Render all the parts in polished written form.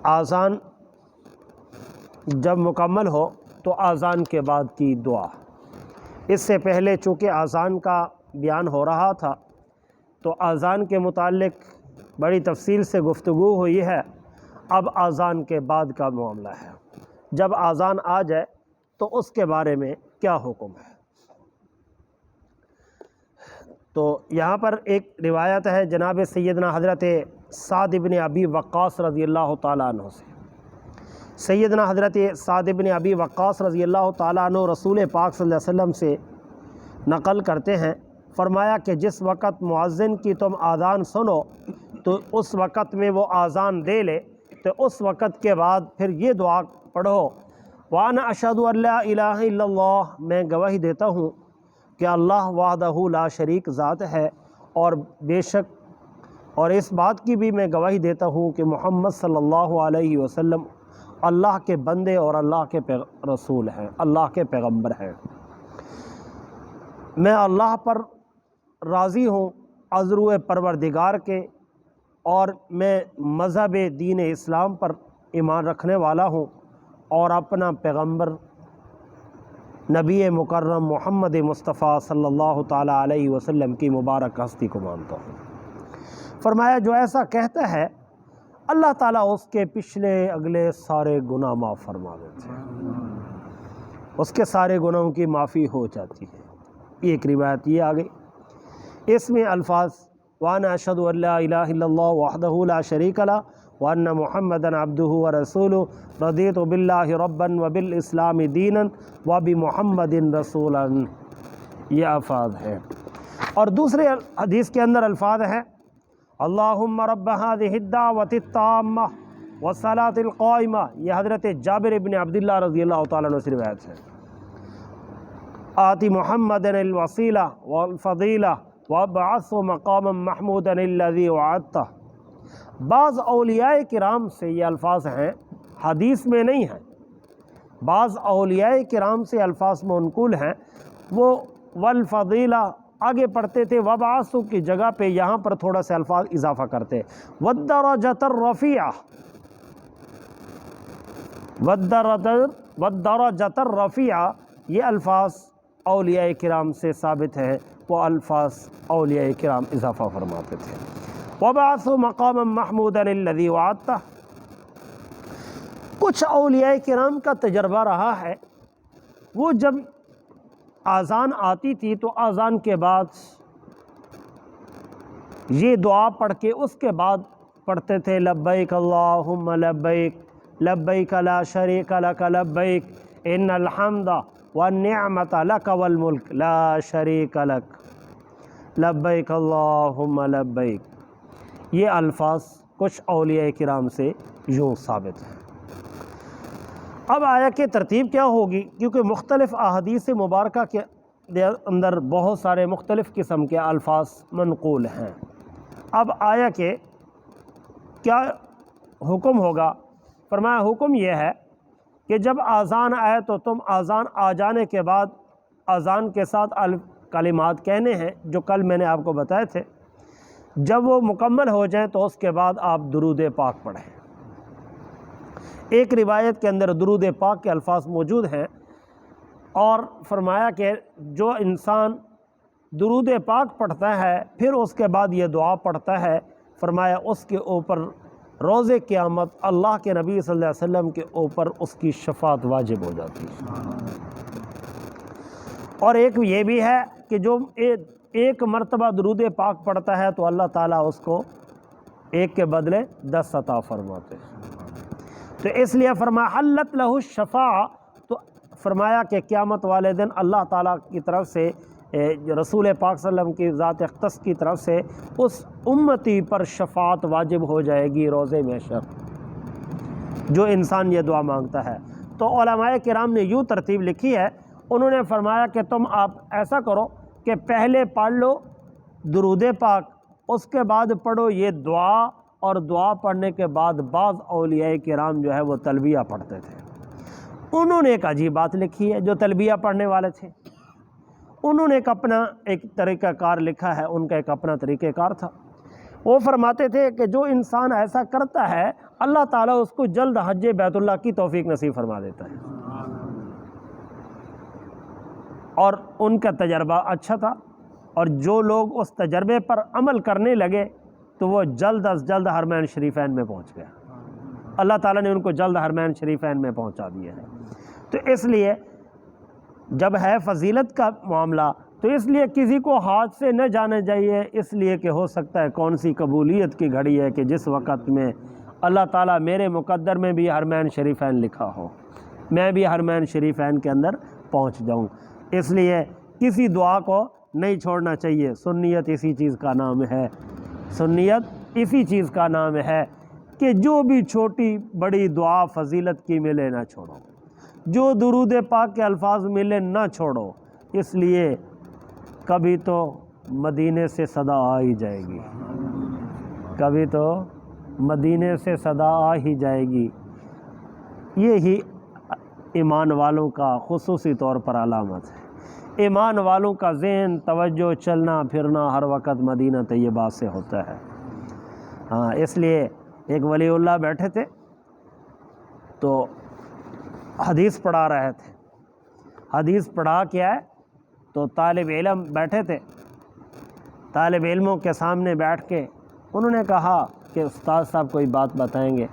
آذان جب مکمل ہو تو آذان کے بعد کی دعا۔ اس سے پہلے چونکہ آذان کا بیان ہو رہا تھا تو آذان کے متعلق بڑی تفصیل سے گفتگو ہوئی ہے۔ اب آذان کے بعد کا معاملہ ہے، جب آذان آ جائے تو اس کے بارے میں کیا حکم ہے۔ تو یہاں پر ایک روایت ہے جناب سیدنا حضرت سعد بن ابی وقاص رضی اللہ تعالیٰ عنہ سے۔ سیدنا حضرت سعد بن ابی وقاص رضی اللہ تعالیٰ عنہ رسول پاک صلی اللہ علیہ وسلم سے نقل کرتے ہیں، فرمایا کہ جس وقت مؤذن کی تم آذان سنو تو اس وقت میں وہ آذان دے لے تو اس وقت کے بعد پھر یہ دعا پڑھو، وَأَنَا أَشْهَدُ أَن لَا إِلَٰهَ إِلَّا اللَّهُ، میں گواہی دیتا ہوں کہ اللہ وحدہ لا شریک ذات ہے، اور بے شک اور اس بات کی بھی میں گواہی دیتا ہوں کہ محمد صلی اللہ علیہ وسلم اللہ کے بندے اور اللہ کے رسول ہیں، اللہ کے پیغمبر ہیں۔ میں اللہ پر راضی ہوں ازرو پروردگار کے، اور میں مذہب دین اسلام پر ایمان رکھنے والا ہوں، اور اپنا پیغمبر نبی مکرم محمد مصطفیٰ صلی اللہ تعالیٰ علیہ وسلم کی مبارک ہستی کو مانتا ہوں۔ فرمایا جو ایسا کہتا ہے اللہ تعالیٰ اس کے پچھلے اگلے سارے گناہ معاف فرما دیتے ہیں، اس کے سارے گناہوں کی معافی ہو جاتی ہے۔ ایک روایت یہ آ گئی، اس میں الفاظ وَأَنَا أَشْهَدُ أَن لَا إِلَٰهَ إِلَّا اللَّهُ وَحْدَهُ لَا شَرِيكَ لَهُ وَأَنَّ مُحَمَّدًا عَبْدُهُ وَرَسُولُهُ رَضِيتُ بِاللَّهِ رَبًّا وَبِالْإِسْلَامِ دِينًا وَبِمُحَمَّدٍ رَسُولًا، یہ الفاظ ہیں۔ اور دوسرے حدیث کے اندر الفاظ ہیں اللہم رب هذه الدعوة التامة والصلاة القائمة، یہ حضرت جابر بن عبداللہ رضی اللہ تعالیٰ عنہ سے روایت ہے۔ آتی محمد الوسیلہ والفضیلہ وابعثہ مقاما محمودا الذی وعدتہ۔ بعض اولیاء کرام سے یہ الفاظ ہیں، حدیث میں نہیں ہیں، بعض اولیاء کرام سے الفاظ منقول ہیں۔ وہ والفضیلہ آگے پڑھتے تھے، وابعثہ کی جگہ پہ یہاں پر تھوڑا سا الفاظ اضافہ کرتے، والدرجۃ الرفیعہ، والدرجۃ الرفیعہ، یہ الفاظ اولیاء کرام سے ثابت ہیں، وہ الفاظ اولیاء کرام اضافہ فرماتے تھے۔ وَبَعَثُوا مَقَامًا مَحْمُودًا الَّذِي وَعَدتَّهُ۔ کچھ اولیاء کرام کا تجربہ رہا ہے، وہ جب آذان آتی تھی تو آذان کے بعد یہ دعا پڑھ کے اس کے بعد پڑھتے تھے لبیک اللہم لبیک لبیک لا شریک لک لبیک ان الحمد والنعمت لک والملک لا شریک لک لبیک اللہم لبیک۔ یہ الفاظ کچھ اولیاء کرام سے یوں ثابت ہیں۔ اب آیا کہ ترتیب کیا ہوگی، کیونکہ مختلف احادیث مبارکہ کے اندر بہت سارے مختلف قسم کے الفاظ منقول ہیں۔ اب آیا کہ کیا حکم ہوگا، فرمایا حکم یہ ہے کہ جب آذان آئے تو تم آذان آ جانے کے بعد آذان کے ساتھ کلمات کہنے ہیں جو کل میں نے آپ کو بتائے تھے۔ جب وہ مکمل ہو جائیں تو اس کے بعد آپ درود پاک پڑھیں۔ ایک روایت کے اندر درود پاک کے الفاظ موجود ہیں، اور فرمایا کہ جو انسان درود پاک پڑھتا ہے پھر اس کے بعد یہ دعا پڑھتا ہے، فرمایا اس کے اوپر روز قیامت اللہ کے نبی صلی اللہ علیہ وسلم کے اوپر اس کی شفاعت واجب ہو جاتی ہے۔ اور ایک یہ بھی ہے کہ جو ایک مرتبہ درود پاک پڑھتا ہے تو اللہ تعالیٰ اس کو ایک کے بدلے 10 عطا فرماتے ہیں۔ تو اس لیے فرمایا حلت لہ الشفاعہ، تو فرمایا کہ قیامت والے دن اللہ تعالیٰ کی طرف سے رسول پاک صلی اللہ علیہ وسلم کی ذات اقدس کی طرف سے اس امتی پر شفاعت واجب ہو جائے گی روز محشر، جو انسان یہ دعا مانگتا ہے۔ تو علماء کرام نے یوں ترتیب لکھی ہے، انہوں نے فرمایا کہ تم آپ ایسا کرو کہ پہلے پڑھ لو درود پاک، اس کے بعد پڑھو یہ دعا، اور دعا پڑھنے کے بعد بعض اولیاء کرام جو ہے وہ تلبیہ پڑھتے تھے۔ انہوں نے ایک عجیب بات لکھی ہے، جو تلبیہ پڑھنے والے تھے انہوں نے ایک اپنا ایک طریقہ کار لکھا ہے، ان کا ایک اپنا طریقہ کار تھا۔ وہ فرماتے تھے کہ جو انسان ایسا کرتا ہے اللہ تعالیٰ اس کو جلد حج بیت اللہ کی توفیق نصیب فرما دیتا ہے۔ اور ان کا تجربہ اچھا تھا، اور جو لوگ اس تجربے پر عمل کرنے لگے تو وہ جلد از جلد حرمین شریفین میں پہنچ گیا۔ اللہ تعالیٰ نے ان کو جلد حرمین شریفین میں پہنچا دیا ہے۔ تو اس لیے جب ہے فضیلت کا معاملہ تو اس لیے کسی کو ہاتھ سے نہ جانا چاہیے، اس لیے کہ ہو سکتا ہے کون سی قبولیت کی گھڑی ہے کہ جس وقت میں اللہ تعالیٰ میرے مقدر میں بھی حرمین شریفین لکھا ہو، میں بھی حرمین شریفین کے اندر پہنچ جاؤں۔ اس لیے کسی دعا کو نہیں چھوڑنا چاہیے۔ سنیت اسی چیز کا نام ہے، سنیت اسی چیز کا نام ہے کہ جو بھی چھوٹی بڑی دعا فضیلت کی ملے نہ چھوڑو، جو درود پاک کے الفاظ ملے نہ چھوڑو، اس لیے کبھی تو مدینے سے صدا آ ہی جائے گی، کبھی تو مدینے سے صدا آ ہی جائے گی۔ یہی ایمان والوں کا خصوصی طور پر علامت ہے۔ ایمان والوں کا ذہن، توجہ، چلنا پھرنا ہر وقت مدینہ طیبہ سے ہوتا ہے۔ ہاں، اس لیے ایک ولی اللہ بیٹھے تھے تو حدیث پڑھا رہے تھے۔ حدیث پڑھا کیا ہے تو طالب علم بیٹھے تھے، طالب علموں کے سامنے بیٹھ کے انہوں نے کہا کہ استاد صاحب کوئی بات بتائیں گے،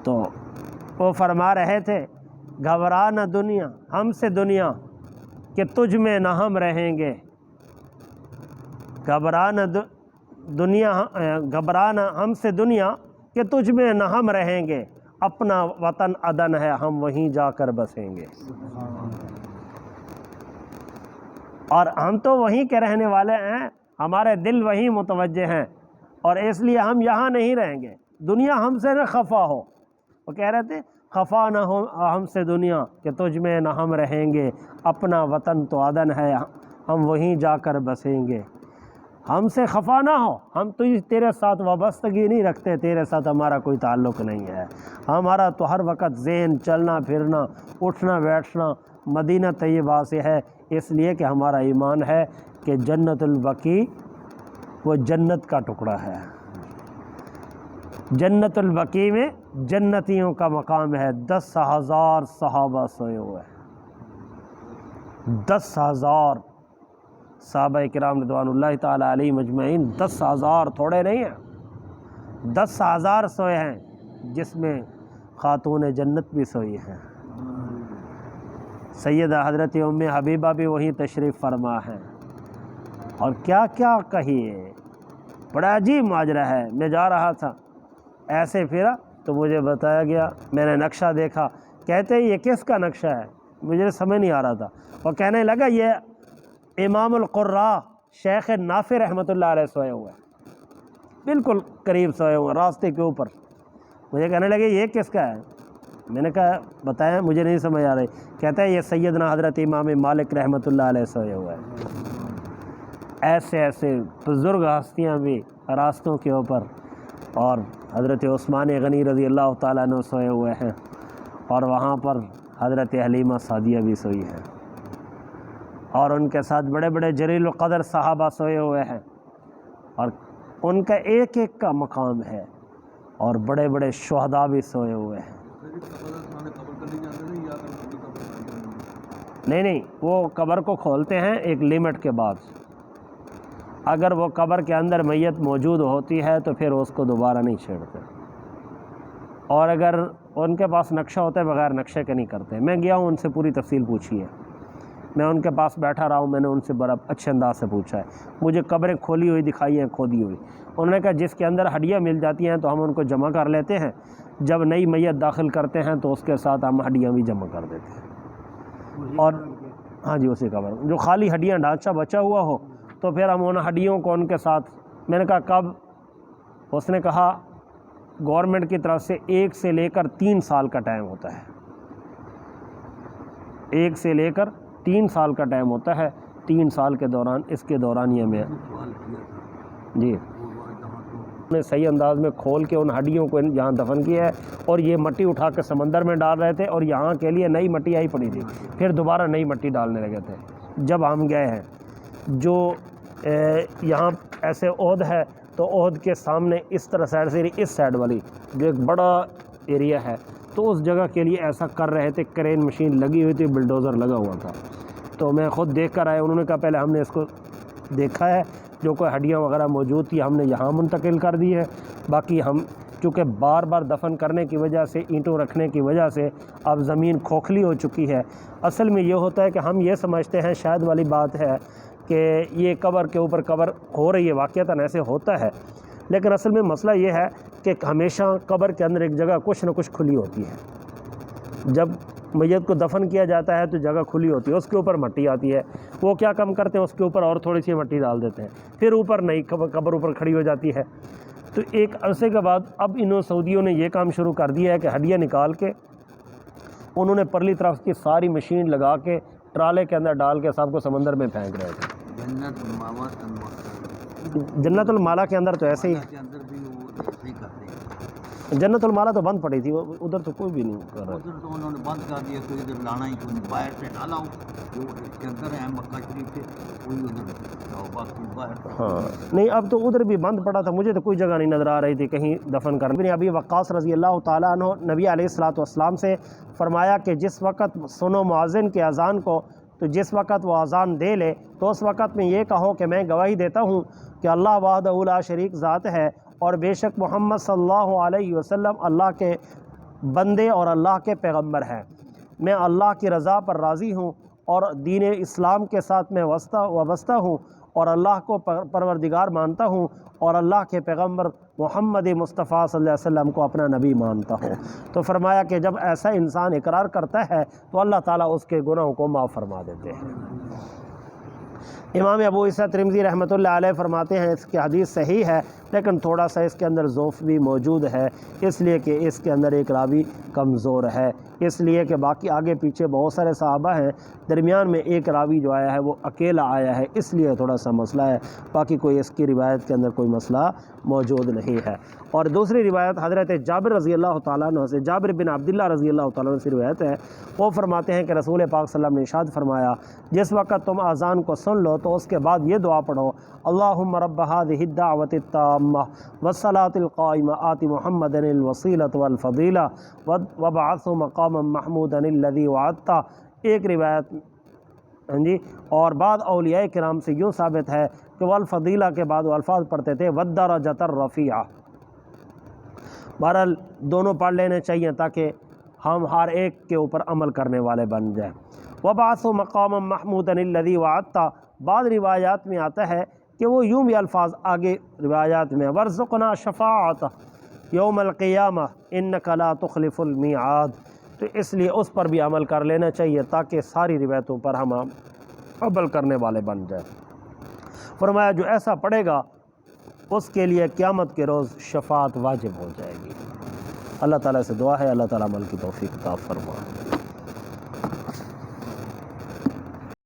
تو وہ فرما رہے تھے گھبرا نہ دنیا ہم سے دنیا کہ تجھ میں نہ ہم رہیں گے، گھبرا نہ ہم سے دنیا کہ تجھ میں نہ ہم رہیں گے، اپنا وطن عدن ہے ہم وہیں جا کر بسیں گے۔ اور ہم تو وہیں کے رہنے والے ہیں، ہمارے دل وہیں متوجہ ہیں، اور اس لیے ہم یہاں نہیں رہیں گے، دنیا ہم سے نہ خفا ہو۔ وہ کہہ رہے تھے خفا نہ ہو ہم سے دنیا کہ تجھ میں نہ ہم رہیں گے، اپنا وطن تو عدن ہے ہم وہیں جا کر بسیں گے۔ ہم سے خفا نہ ہو، ہم تیرے ساتھ وابستگی نہیں رکھتے، تیرے ساتھ ہمارا کوئی تعلق نہیں ہے، ہمارا تو ہر وقت ذہن چلنا پھرنا اٹھنا بیٹھنا مدینہ طیبہ سے ہے، اس لیے کہ ہمارا ایمان ہے کہ جنت البقیع وہ جنت کا ٹکڑا ہے۔ جنت البقیع میں جنتیوں کا مقام ہے۔ 10,000 صحابہ سوئے ہوئے ہیں، 10,000 صحابہ کرام رضوان اللہ تعالی علیہ مجمعین، 10,000 تھوڑے نہیں ہیں، 10,000 سوئے ہیں، جس میں خاتون جنت بھی سوئی ہیں۔ سیدہ حضرت ام حبیبہ بھی وہیں تشریف فرما ہے، اور کیا کیا کہیے، بڑا عجیب ماجرا ہے۔ میں جا رہا تھا، ایسے پھرا تو مجھے بتایا گیا، میں نے نقشہ دیکھا، کہتے یہ کس کا نقشہ ہے، مجھے سمجھ نہیں آ رہا تھا، وہ کہنے لگا یہ امام القراء شیخ نافع رحمۃ اللہ علیہ سوئے ہوئے ہیں، بالکل قریب سوئے ہوئے ہیں راستے کے اوپر۔ مجھے کہنے لگے یہ کس کا ہے، میں نے کہا بتائیں مجھے نہیں سمجھ آ رہی، کہتا ہے یہ سیدنا حضرت امام مالک رحمۃ اللہ علیہ سوئے ہوئے ہیں۔ ایسے ایسے بزرگ ہستیاں بھی راستوں کے اوپر، اور حضرت عثمان غنی رضی اللہ تعالیٰ عنہ سوئے ہوئے ہیں، اور وہاں پر حضرت حلیمہ سعدیہ بھی سوئی ہیں، اور ان کے ساتھ بڑے بڑے جلیل القدر صحابہ سوئے ہوئے ہیں، اور ان کا ایک ایک کا مقام ہے، اور بڑے بڑے شہداء بھی سوئے ہوئے ہیں۔ نہیں، وہ قبر کو کھولتے ہیں ایک لمٹ کے بعد، اگر وہ قبر کے اندر میت موجود ہوتی ہے تو پھر اس کو دوبارہ نہیں چھیڑتے، اور اگر ان کے پاس نقشہ ہوتا ہے بغیر نقشے کے نہیں کرتے۔ میں گیا ہوں، ان سے پوری تفصیل پوچھی ہے، میں ان کے پاس بیٹھا رہا ہوں، میں نے ان سے بڑا اچھے انداز سے پوچھا ہے، مجھے قبریں کھولی ہوئی دکھائی ہیں، کھودی ہوئی۔ انہوں نے کہا جس کے اندر ہڈیاں مل جاتی ہیں تو ہم ان کو جمع کر لیتے ہیں، جب نئی میت داخل کرتے ہیں تو اس کے ساتھ ہم ہڈیاں بھی جمع کر دیتے ہیں، اور ہاں جی اسی قبر جو خالی ہڈیاں ڈھانچہ بچا ہوا ہو تو پھر ہم ان ہڈیوں کو ان کے ساتھ۔ میں نے کہا کب؟ اس نے کہا گورنمنٹ کی طرف سے 1 سے لے کر 3 سال کا ٹائم ہوتا ہے، 1 سے لے کر 3 سال کا ٹائم ہوتا ہے، 3 سال کے دوران اس کے دوران یہ میں جی نے صحیح انداز میں کھول کے ان ہڈیوں کو یہاں دفن کیا ہے، اور یہ مٹی اٹھا کے سمندر میں ڈال رہے تھے، اور یہاں کے لیے نئی مٹی آئی پڑی تھی، پھر دوبارہ نئی مٹی ڈالنے لگے تھے۔ جب ہم گئے ہیں جو یہاں ایسے عہد ہے تو عہد کے سامنے اس طرح سائڈ سے اس سائڈ والی جو ایک بڑا ایریا ہے تو اس جگہ کے لیے ایسا کر رہے تھے، کرین مشین لگی ہوئی تھی، بلڈوزر لگا ہوا تھا۔ تو میں خود دیکھ کر آیا، انہوں نے کہا پہلے ہم نے اس کو دیکھا ہے، جو کوئی ہڈیاں وغیرہ موجود تھی ہم نے یہاں منتقل کر دی ہے، باقی ہم چونکہ بار بار دفن کرنے کی وجہ سے، اینٹوں رکھنے کی وجہ سے اب زمین کھوکھلی ہو چکی ہے۔ اصل میں یہ ہوتا ہے کہ ہم یہ سمجھتے ہیں، شاید والی بات ہے کہ یہ قبر کے اوپر قبر ہو رہی ہے، واقعتاً ایسے ہوتا ہے، لیکن اصل میں مسئلہ یہ ہے کہ ہمیشہ قبر کے اندر ایک جگہ کچھ نہ کچھ کھلی ہوتی ہے۔ جب میت کو دفن کیا جاتا ہے تو جگہ کھلی ہوتی ہے، اس کے اوپر مٹی آتی ہے، وہ کیا کم کرتے ہیں، اس کے اوپر اور تھوڑی سی مٹی ڈال دیتے ہیں، پھر اوپر نئی قبر اوپر کھڑی ہو جاتی ہے۔ تو ایک عرصے کے بعد اب انہوں سعودیوں نے یہ کام شروع کر دیا ہے کہ ہڈیاں نکال کے انہوں نے پرلی طرف کی ساری مشین لگا کے ٹرالے کے اندر ڈال کے سب کو سمندر میں پھینک رہے تھے۔ جنت المالا کے اندر تو ایسے ہی، جنت المالا تو بند پڑی تھی، ادھر تو کوئی بھی نہیں کر رہا، ادھر تو انہوں نے بند کر دیا، کوئی ادھر لانا ہی کوئی باہر سے ڈالا ہو، جو چندر ہیں مکہ شریف سے کوئی ادھر باقی باہر۔ ہاں نہیں، اب تو ادھر بھی بند پڑا تھا، مجھے تو کوئی جگہ نہیں نظر آ رہی تھی کہیں دفن کرنے۔ ابن ابی وقاص رضی اللہ تعالیٰ عنہ نبی علیہ الصلوۃ والسلام سے فرمایا کہ جس وقت سنو مؤذن کے اذان کو، تو جس وقت وہ اذان دے لے تو اس وقت میں یہ کہو کہ میں گواہی دیتا ہوں کہ اللہ وحدہ لا شریک ذات ہے، اور بے شک محمد صلی اللہ علیہ وسلم اللہ کے بندے اور اللہ کے پیغمبر ہیں۔ میں اللہ کی رضا پر راضی ہوں اور دین اسلام کے ساتھ میں وابستہ ہوں، اور اللہ کو پروردگار مانتا ہوں، اور اللہ کے پیغمبر محمد مصطفیٰ صلی اللہ علیہ وسلم کو اپنا نبی مانتا ہوں۔ تو فرمایا کہ جب ایسا انسان اقرار کرتا ہے تو اللہ تعالیٰ اس کے گناہوں کو معاف فرما دیتے ہیں۔ امام ابو عیسیٰ ترمذی رحمۃ اللہ علیہ فرماتے ہیں اس کی حدیث صحیح ہے، لیکن تھوڑا سا اس کے اندر ضعف بھی موجود ہے، اس لیے کہ اس کے اندر ایک راوی کمزور ہے، اس لیے کہ باقی آگے پیچھے بہت سارے صحابہ ہیں، درمیان میں ایک راوی جو آیا ہے وہ اکیلا آیا ہے، اس لیے تھوڑا سا مسئلہ ہے، باقی کوئی اس کی روایت کے اندر کوئی مسئلہ موجود نہیں ہے۔ اور دوسری روایت حضرت جابر رضی اللہ تعالیٰ عنہ سے، جابر بن عبداللہ رضی اللہ تعالیٰ عنہ سے روایت ہے، وہ فرماتے ہیں کہ رسول پاک صلی اللہ علیہ وسلم نے ارشاد فرمایا، جس وقت تم اذان کو سن لو تو اس کے بعد یہ دعا پڑھو، اللہم رب هذه الدعوة التامة والصلاة القائمة آت محمد الوسیلۃ والفضیلہ وابعثه مقاما محمودا الذی وعدتہ۔ ایک روایت جی، اور بعض اولیاء کرام سے یوں ثابت ہے کہ والفضیلہ کے بعد وہ الفاظ پڑھتے تھے والدرجۃ الرفیعہ۔ بہرحال دونوں پڑھ لینے چاہیے تاکہ ہم ہر ایک کے اوپر عمل کرنے والے بن جائیں۔ وَبَعَثُ مَقَامًا مَحْمُودًا الَّذِي وَعَدتَّ، بعض روایات میں آتا ہے کہ وہ یوں بھی الفاظ آگے روایات میں وَارْزُقْنَا شَفَاعَتَ یوم القیامہ اِنَّکَ لَا تُخْلِفُ الْمِیعَاد۔ تو اس لیے اس پر بھی عمل کر لینا چاہیے تاکہ ساری روایتوں پر ہم عمل کرنے والے بن جائیں۔ فرمایا جو ایسا پڑھے گا اس کے لیے قیامت کے روز شفاعت واجب ہو جائے گی۔ اللہ تعالیٰ سے دعا ہے اللہ تعالیٰ عمل کی توفیق عطا فرمائے۔